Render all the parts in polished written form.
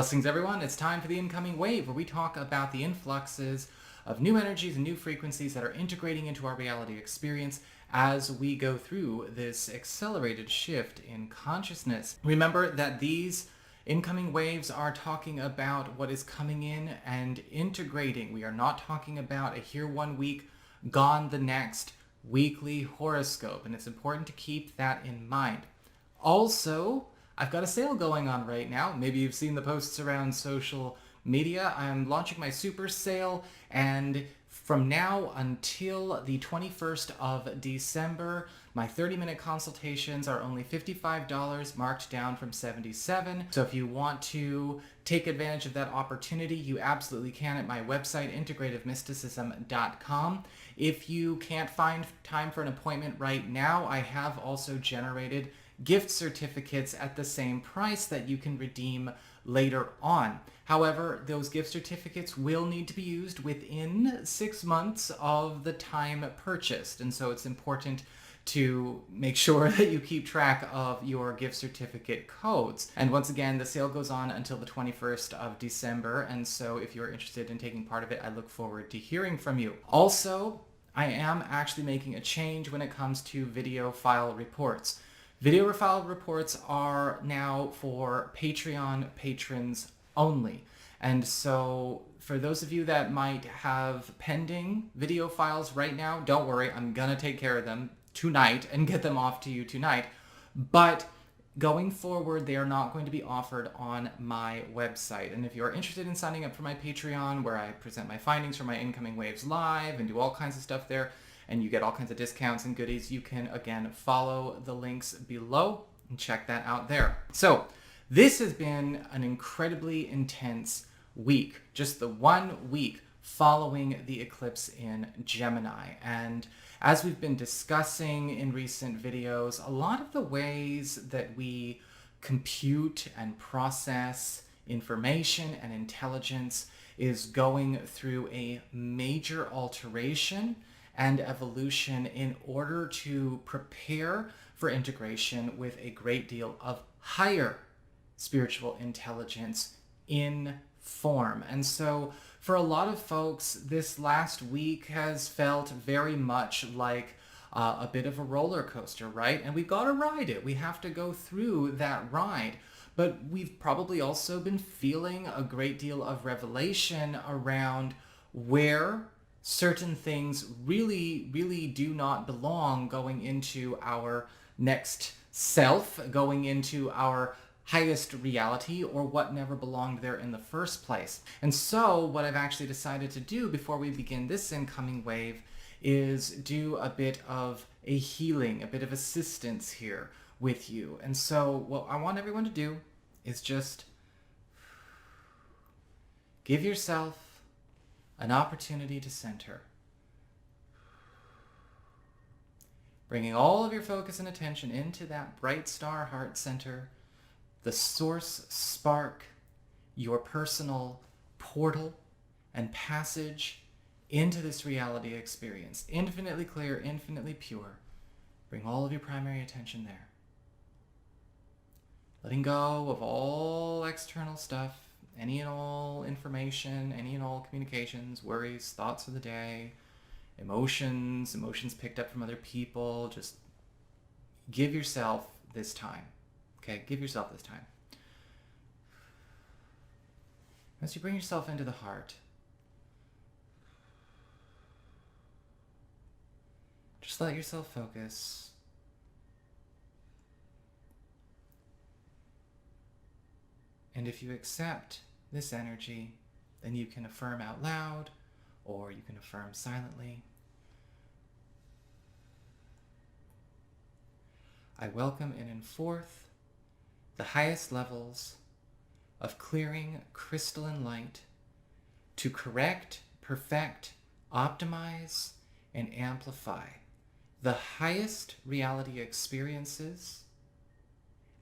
Blessings, everyone. It's time for the incoming wave, where we talk about the influxes of new energies and new frequencies that are integrating into our reality experience as we go through this accelerated shift in consciousness. Remember that these incoming waves are talking about what is coming in and integrating. We are not talking about a here one week, gone the next weekly horoscope, and it's important to keep that in mind. Also, I've got a sale going on right now. Maybe you've seen the posts around social media. I'm launching my super sale, and from now until the 21st of December, my 30-minute consultations are only $55, marked down from $77. So if you want to take advantage of that opportunity, you absolutely can at my website, integrativemysticism.com. If you can't find time for an appointment right now, I have also generated gift certificates at the same price that you can redeem later on. However, those gift certificates will need to be used within 6 months of the time purchased, and so it's important to make sure that you keep track of your gift certificate codes. And once again, the sale goes on until the 21st of December, and so if you're interested in taking part of it, I look forward to hearing from you. Also, I am actually making a change when it comes to video file reports. Video file reports are now for Patreon patrons only. And so for those of you that might have pending video files right now, don't worry, I'm gonna take care of them tonight and get them off to you tonight. But going forward, they are not going to be offered on my website. And if you're interested in signing up for my Patreon, where I present my findings from my incoming waves live and do all kinds of stuff there, and you get all kinds of discounts and goodies, you can, again, follow the links below and check that out there. So this has been an incredibly intense week, just the 1 week following the eclipse in Gemini. And as we've been discussing in recent videos, a lot of the ways that we compute and process information and intelligence is going through a major alteration and evolution in order to prepare for integration with a great deal of higher spiritual intelligence in form. And so for a lot of folks, this last week has felt very much like a bit of a roller coaster, right? And we've got to ride it. We have to go through that ride. But we've probably also been feeling a great deal of revelation around where certain things really, really do not belong going into our next self, going into our highest reality, or what never belonged there in the first place. And so what I've actually decided to do before we begin this incoming wave is do a bit of a healing, a bit of assistance here with you. And so what I want everyone to do is just give yourself an opportunity to center. Bringing all of your focus and attention into that bright star heart center, the source spark, your personal portal and passage into this reality experience. Infinitely clear, infinitely pure. Bring all of your primary attention there. Letting go of all external stuff, any and all information, any and all communications, worries, thoughts of the day, emotions picked up from other people. Just give yourself this time. Okay, give yourself this time. As you bring yourself into the heart, just let yourself focus. And if you accept this energy, then you can affirm out loud, or you can affirm silently. I welcome in and forth the highest levels of clearing crystalline light to correct, perfect, optimize, and amplify the highest reality experiences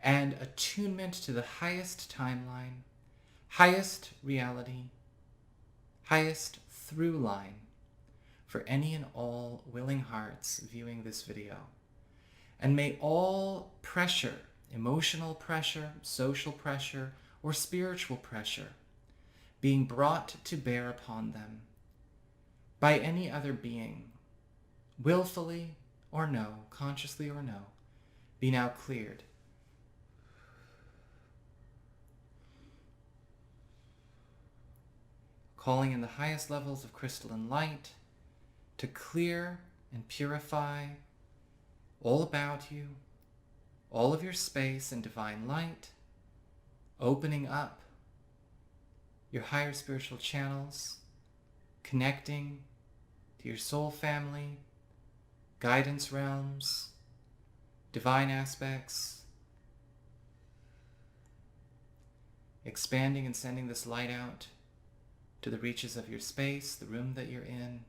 and attunement to the highest timeline, highest reality, highest through line for any and all willing hearts viewing this video. And may all pressure, emotional pressure, social pressure, or spiritual pressure being brought to bear upon them by any other being, willfully or no, consciously or no, be now cleared. Calling in the highest levels of crystalline light to clear and purify all about you, all of your space and divine light, opening up your higher spiritual channels, connecting to your soul family, guidance realms, divine aspects, expanding and sending this light out to the reaches of your space, the room that you're in.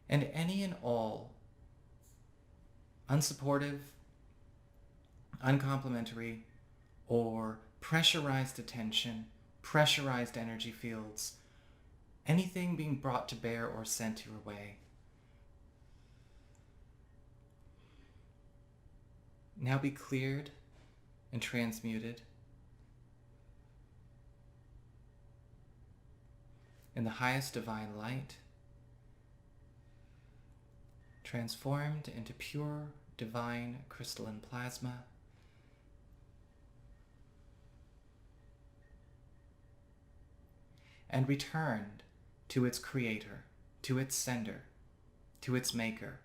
And any and all unsupportive, uncomplimentary, or pressurized attention, pressurized energy fields, anything being brought to bear or sent your way, now be cleared and transmuted in the highest divine light, transformed into pure divine crystalline plasma, and returned to its creator, to its sender, to its maker,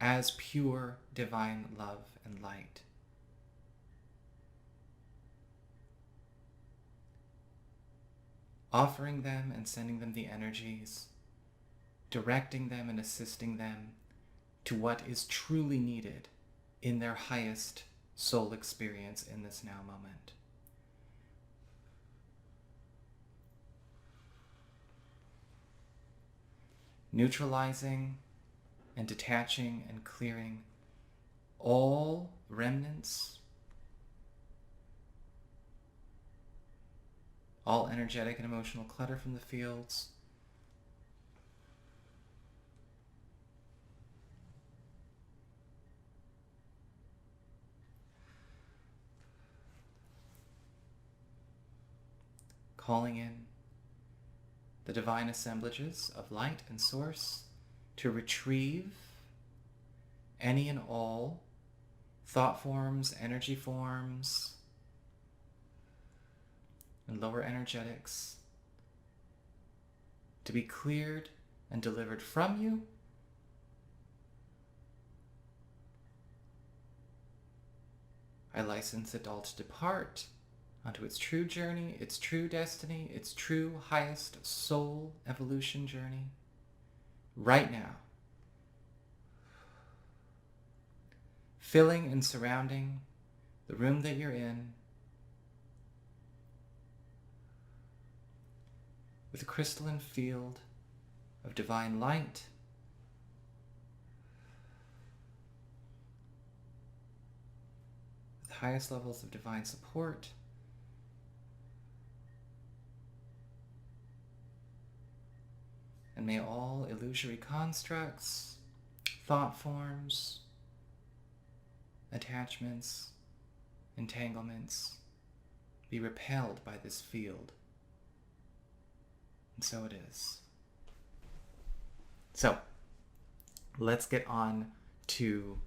as pure divine love and light. Offering them and sending them the energies, directing them and assisting them to what is truly needed in their highest soul experience in this now moment. Neutralizing and detaching and clearing all remnants, all energetic and emotional clutter from the fields, calling in the divine assemblages of light and source to retrieve any and all thought forms, energy forms, and lower energetics to be cleared and delivered from you I license it all to depart onto its true journey, its true destiny, its true highest soul evolution journey, right now. Filling and surrounding the room that you're in with a crystalline field of divine light, with highest levels of divine support, and may all illusory constructs, thought forms, attachments, entanglements be repelled by this field. And so it is. So, let's get on to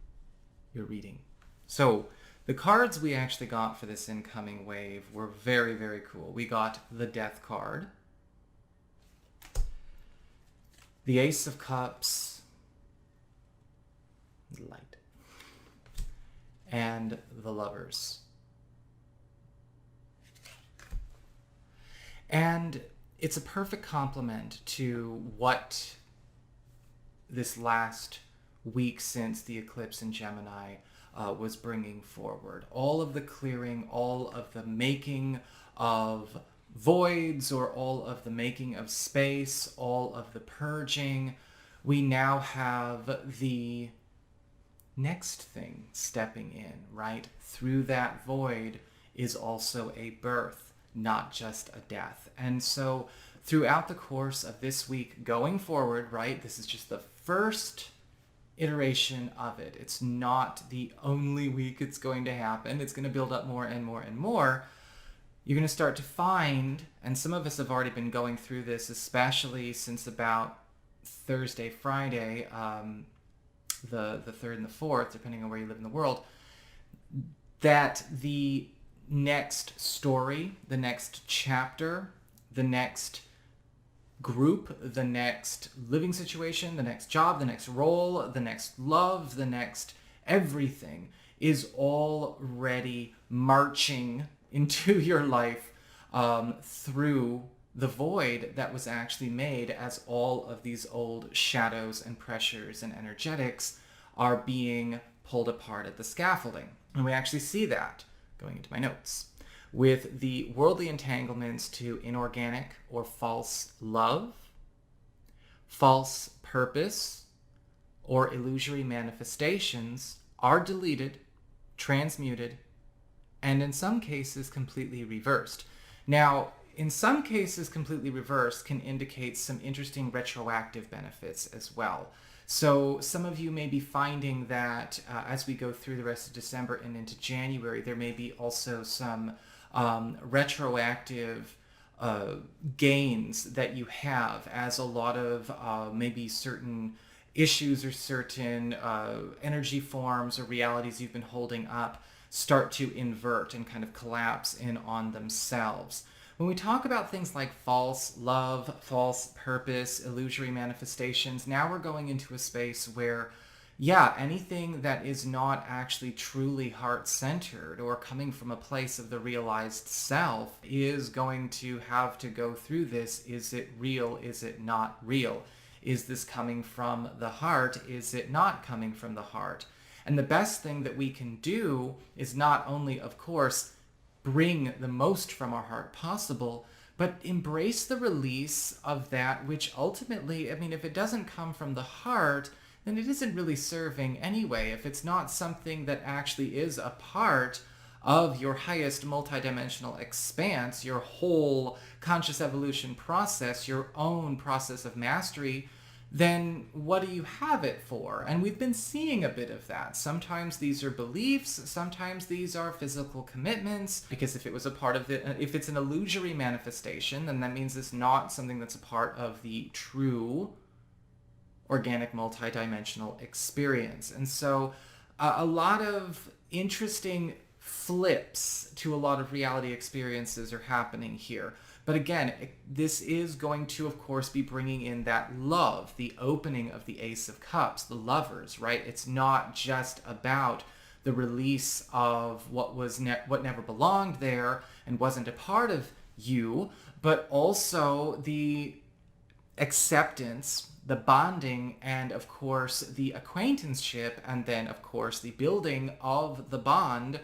your reading. So, the cards we actually got for this incoming wave were very, very cool. We got the Death card, the Ace of Cups, light, and the Lovers. And it's a perfect complement to what this last week since the eclipse in Gemini was bringing forward. All of the clearing, all of the making of voids, or all of the making of space, all of the purging. We now have the next thing stepping in, right? Through that void is also a birth, not just a death. And so throughout the course of this week going forward, right, this is just the first iteration of it. It's not the only week it's going to happen. It's going to build up more and more and more. You're going to start to find, and some of us have already been going through this, especially since about Thursday, Friday, the 3rd and the 4th, depending on where you live in the world, that the next story, the next chapter, the next group, the next living situation, the next job, the next role, the next love, the next everything is already marching into your life through the void that was actually made as all of these old shadows and pressures and energetics are being pulled apart at the scaffolding. And we actually see that, going into my notes, with the worldly entanglements to inorganic or false love, false purpose, or illusory manifestations are deleted, transmuted, and in some cases completely reversed. Now, in some cases completely reversed can indicate some interesting retroactive benefits as well. So some of you may be finding that as we go through the rest of December and into January, there may be also some retroactive gains that you have as a lot of maybe certain issues or certain energy forms or realities you've been holding up start to invert and kind of collapse in on themselves. When we talk about things like false love, false purpose, illusory manifestations, now we're going into a space where, yeah, anything that is not actually truly heart-centered or coming from a place of the realized self is going to have to go through this. Is it real? Is it not real? Is this coming from the heart? Is it not coming from the heart? And the best thing that we can do is not only, of course, bring the most from our heart possible, but embrace the release of that which ultimately, I mean, if it doesn't come from the heart, then it isn't really serving anyway. If it's not something that actually is a part of your highest multidimensional expanse, your whole conscious evolution process, your own process of mastery, then what do you have it for? And we've been seeing a bit of that. Sometimes these are beliefs, sometimes these are physical commitments, because if it was a part of if it's an illusory manifestation, then that means it's not something that's a part of the true organic multidimensional experience. And so a lot of interesting flips to a lot of reality experiences are happening here. But again, this is going to, of course, be bringing in that love, the opening of the Ace of Cups, the lovers, right? It's not just about the release of what never belonged there and wasn't a part of you, but also the acceptance, the bonding, and of course the acquaintanceship, and then of course the building of the bond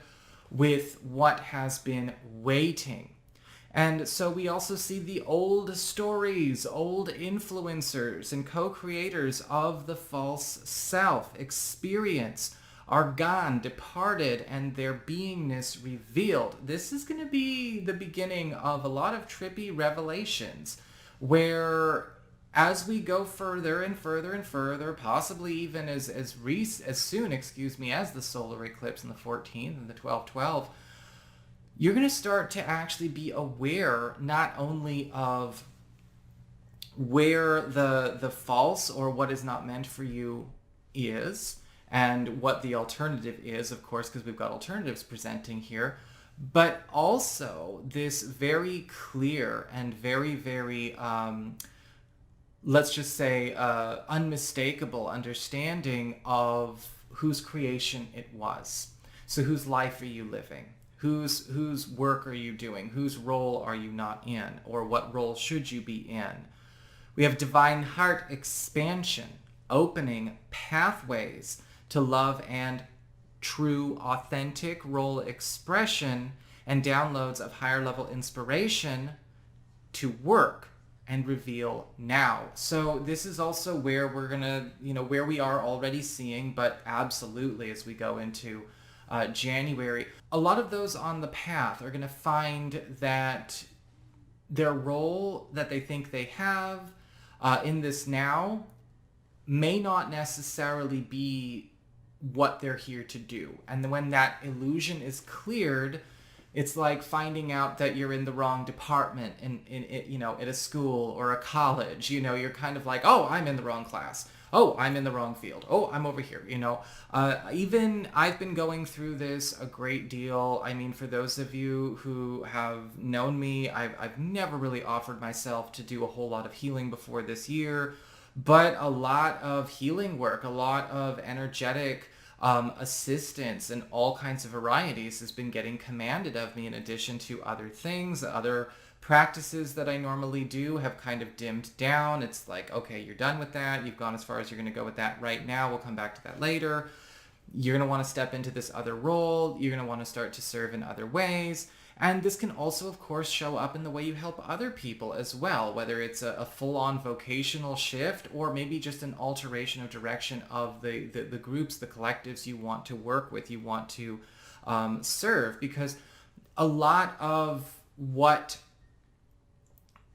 with what has been waiting. And so we also see the old stories, old influencers and co-creators of the false self experience are gone, departed, and their beingness revealed. This is going to be the beginning of a lot of trippy revelations where as we go further and further and further, possibly even as soon, as the solar eclipse on the 14th and the 12/12, you're going to start to actually be aware not only of where the false or what is not meant for you is and what the alternative is, of course, because we've got alternatives presenting here, but also this very clear and very, very, let's just say, unmistakable understanding of whose creation it was. So whose life are you living? Whose work are you doing? Whose role are you not in? Or what role should you be in? We have divine heart expansion, opening pathways to love and true, authentic role expression and downloads of higher level inspiration to work and reveal now. So this is also where we're gonna, where we are already seeing, but absolutely as we go into January, a lot of those on the path are going to find that their role that they think they have in this now may not necessarily be what they're here to do. And then when that illusion is cleared, it's like finding out that you're in the wrong department in at a school or a college. You're kind of like, oh, I'm in the wrong class. Oh, I'm in the wrong field. Oh, I'm over here. Even I've been going through this a great deal. I mean, for those of you who have known me, I've never really offered myself to do a whole lot of healing before this year, but a lot of healing work, a lot of energetic assistance and all kinds of varieties has been getting commanded of me, in addition to other things. Other practices that I normally do have kind of dimmed down. It's like, okay, you're done with that. You've gone as far as you're going to go with that right now. We'll come back to that later. You're going to want to step into this other role. You're going to want to start to serve in other ways. And this can also, of course, show up in the way you help other people as well, whether it's a full-on vocational shift or maybe just an alteration of direction of the groups, the collectives you want to work with, you want to serve. Because a lot of what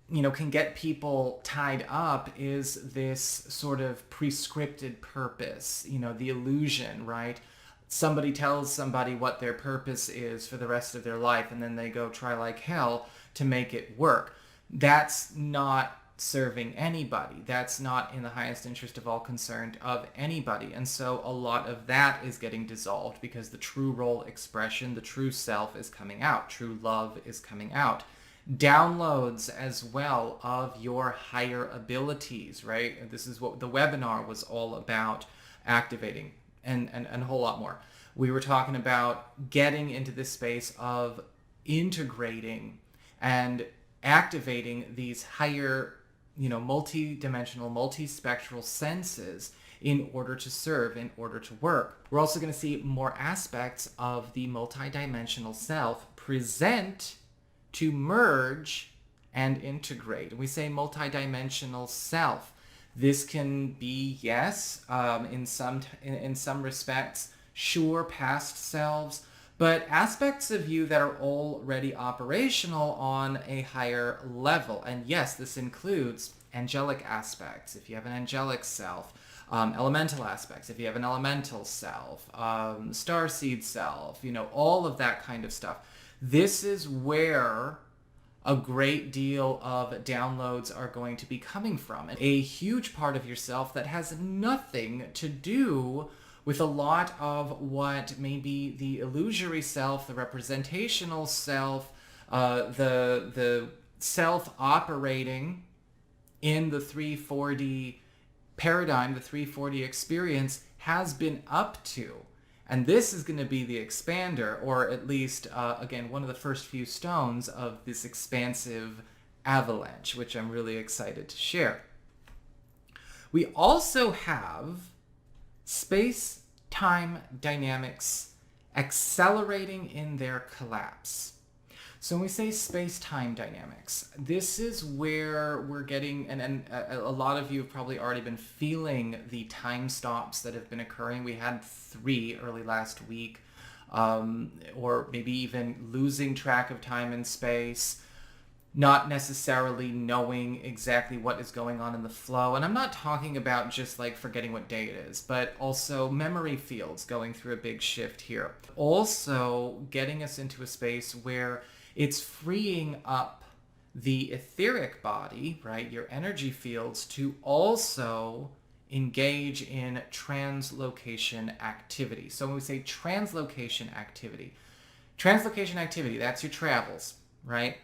can get people tied up is this sort of prescripted purpose, the illusion, right? Somebody tells somebody what their purpose is for the rest of their life, and then they go try like hell to make it work. That's not serving anybody. That's not in the highest interest of all concerned of anybody. And so a lot of that is getting dissolved because the true role expression, the true self is coming out. True love is coming out. Downloads as well of your higher abilities, right? This is what the webinar was all about, activating. And a whole lot more. We were talking about getting into this space of integrating and activating these higher, multi-dimensional, multi-spectral senses in order to serve, in order to work. We're also going to see more aspects of the multi-dimensional self present to merge and integrate. And we say multi-dimensional self. This can be, yes, in some respects, sure, past selves, but aspects of you that are already operational on a higher level. And yes, this includes angelic aspects, if you have an angelic self, elemental aspects, if you have an elemental self, starseed self, all of that kind of stuff. This is where a great deal of downloads are going to be coming from. A huge part of yourself that has nothing to do with a lot of what maybe the illusory self, the representational self, the self operating in the 340 paradigm, the 340 experience has been up to. And this is going to be the expander, or at least, again, one of the first few stones of this expansive avalanche, which I'm really excited to share. We also have space-time dynamics accelerating in their collapse. So when we say space-time dynamics, this is where we're getting, and a lot of you have probably already been feeling the time stops that have been occurring. We had 3 early last week, or maybe even losing track of time and space, not necessarily knowing exactly what is going on in the flow. And I'm not talking about just like forgetting what day it is, but also memory fields going through a big shift here. Also getting us into a space where it's freeing up the etheric body, right, your energy fields, to also engage in translocation activity. So when we say translocation activity, that's your travels, right?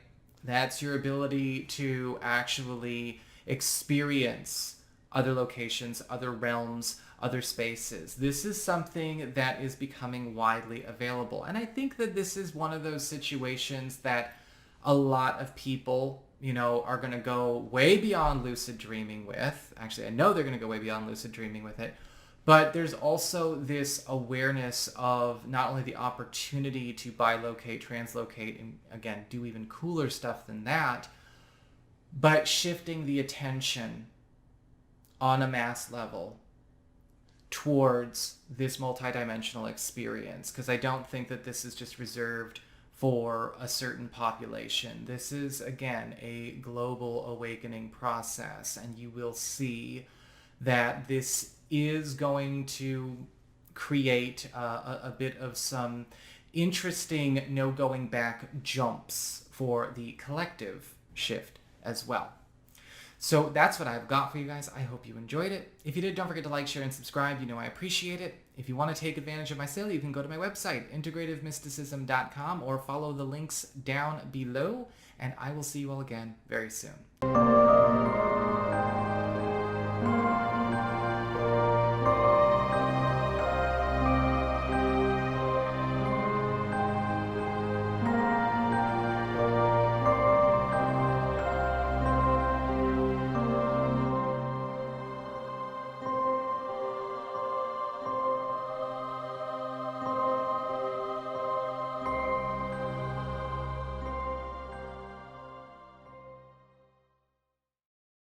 That's your ability to actually experience other locations, other realms, other spaces. This is something that is becoming widely available. And I think that this is one of those situations that a lot of people, are going to go way beyond lucid dreaming with. Actually, I know they're going to go way beyond lucid dreaming with it. But there's also this awareness of not only the opportunity to bilocate, translocate, and again, do even cooler stuff than that, but shifting the attention on a mass level towards this multidimensional experience. Because I don't think that this is just reserved for a certain population. This is, again, a global awakening process, and you will see that this is going to create a bit of some interesting no going back jumps for the collective shift as well. So that's what I've got for you guys. I hope you enjoyed it. If you did, don't forget to like, share, and subscribe. You know I appreciate it. If you want to take advantage of my sale, you can go to my website, integrativemysticism.com, or follow the links down below, and I will see you all again very soon.